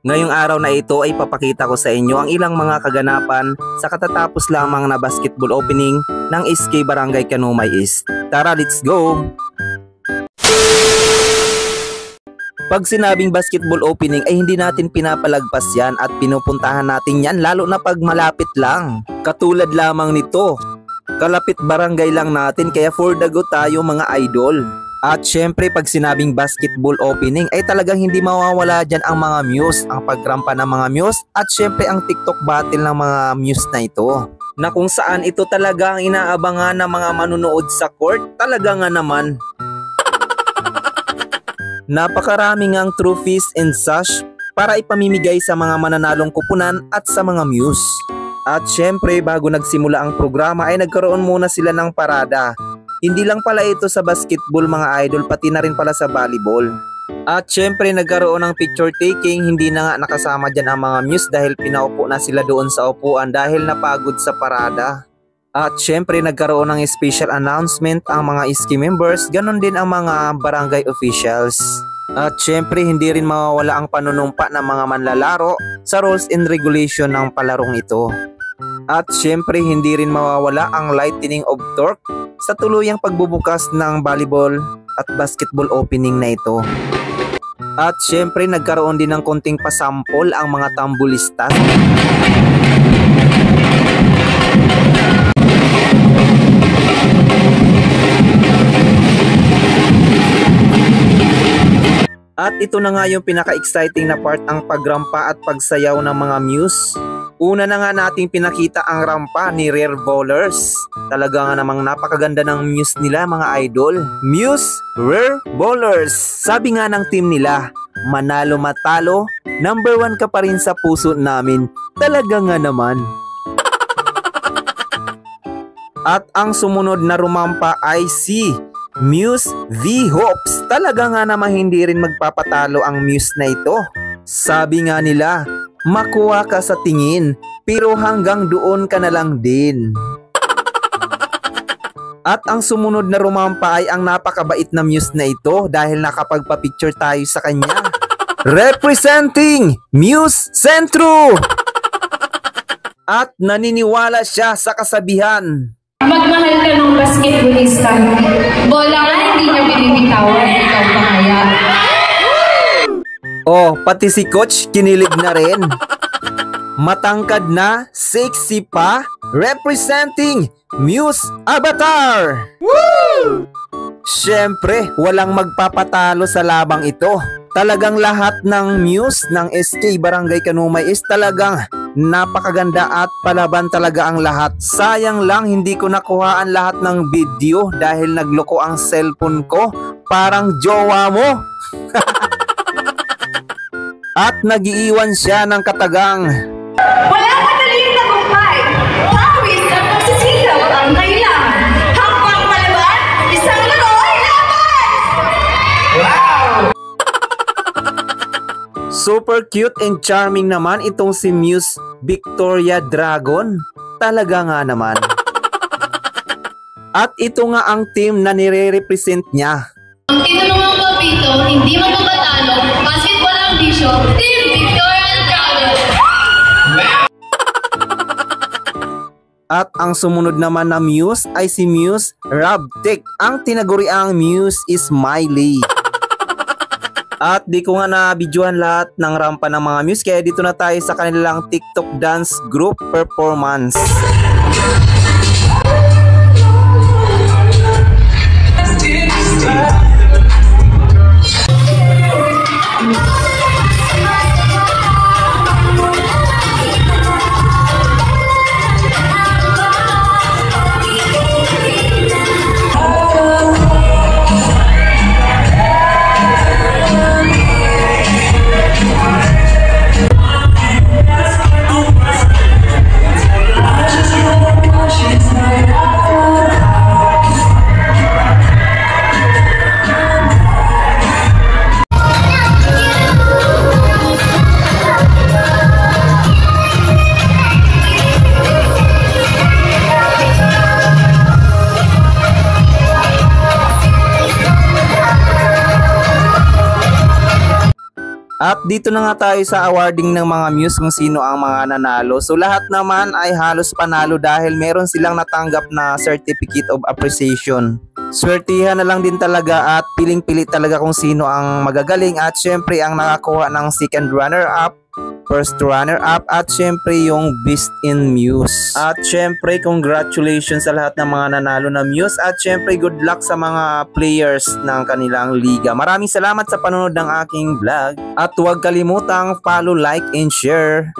Ngayong araw na ito ay papakita ko sa inyo ang ilang mga kaganapan sa katatapos lamang na basketball opening ng SK Barangay Kanumay East. Tara, let's go! Pag sinabing basketball opening ay hindi natin pinapalagpas yan at pinupuntahan natin yan lalo na pag malapit lang. Katulad lamang nito, kalapit barangay lang natin kaya for the go tayo mga idol. At syempre pag sinabing basketball opening ay talagang hindi mawawala dyan ang mga muse, ang pagrampa ng mga muse at syempre ang TikTok battle ng mga muse na ito. Na kung saan ito talaga ang inaabangan ng mga manunood sa court, talaga nga naman. Napakarami ngang trophies and such para ipamimigay sa mga mananalong kupunan at sa mga muse. At syempre bago nagsimula ang programa ay nagkaroon muna sila ng parada. Hindi lang pala ito sa basketball mga idol, pati na rin pala sa volleyball. At syempre nagkaroon ng picture taking, hindi na nga nakasama dyan ang mga muse dahil pinaupo na sila doon sa upuan dahil napagod sa parada. At syempre nagkaroon ng special announcement ang mga SK members, ganon din ang mga barangay officials. At syempre hindi rin mawawala ang panunumpa ng mga manlalaro sa rules and regulation ng palarong ito. At syempre hindi rin mawawala ang lightening of torque sa tuluyang pagbubukas ng volleyball at basketball opening na ito. At syempre nagkaroon din ng konting pasampol ang mga tambulistas. At ito na nga yung pinaka-exciting na part, ang pagrampa at pagsayaw ng mga muse. Una na nga nating pinakita ang rampa ni Rare Bowlers. Talaga nga namang napakaganda ng muse nila mga idol. Muse Rare Bowlers. Sabi nga ng team nila, manalo matalo, number 1 ka pa rin sa puso namin. Talaga nga naman. At ang sumunod na rumampa ay si Muse V Hopes. Talaga nga naman hindi rin magpapatalo ang muse na ito. Sabi nga nila, makuha ka sa tingin, pero hanggang doon ka na lang din. At ang sumunod na rumampa ay ang napakabait na muse na ito dahil nakapagpa-picture tayo sa kanya. Representing Muse Centro! At naniniwala siya sa kasabihan, magmahal ka ng basketballista. Bola nga hindi niya binibitawan, ikaw pa kaya. Oh, pati si coach kinilig na rin. Matangkad na, sexy pa, representing Muse Avatar! Woo! Syempre, walang magpapatalo sa labang ito. Talagang lahat ng muse ng SK Barangay Kanumay is talagang napakaganda at palaban talaga ang lahat. Sayang lang hindi ko nakuhaan lahat ng video dahil nagloko ang cellphone ko. Parang jowa mo. At nagiiwan siya ng katagang, Wala ka daling tagumpay. Pawis at pagsisilaw ang kailangan. Hanggang palaban, isang laro ay laban! Wow! Super cute and charming naman itong si Muse Victoria Dragon. Talaga nga naman. At ito nga ang team na nire-represent niya. Ang tinanungang papito, hindi magpapatalo, basketball ang bisyo, Team Victoria Dragon! At ang sumunod naman na muse ay si Muse Rabtech. Ang tinaguriang Muse is Smiley. At di ko nga na-videohan lahat ng rampa ng mga muse kaya dito na tayo sa kanilang TikTok dance group performance. At dito na nga tayo sa awarding ng mga Muse kung sino ang mga nanalo. So lahat naman ay halos panalo dahil meron silang natanggap na Certificate of Appreciation. Swertihan na lang din talaga at piling-pili talaga kung sino ang magagaling at syempre ang nakakuha ng second runner-up, first runner-up at syempre yung Best in Muse. At syempre congratulations sa lahat ng mga nanalo na Muse at syempre good luck sa mga players ng kanilang liga. Maraming salamat sa panonood ng aking vlog at huwag kalimutang follow, like and share.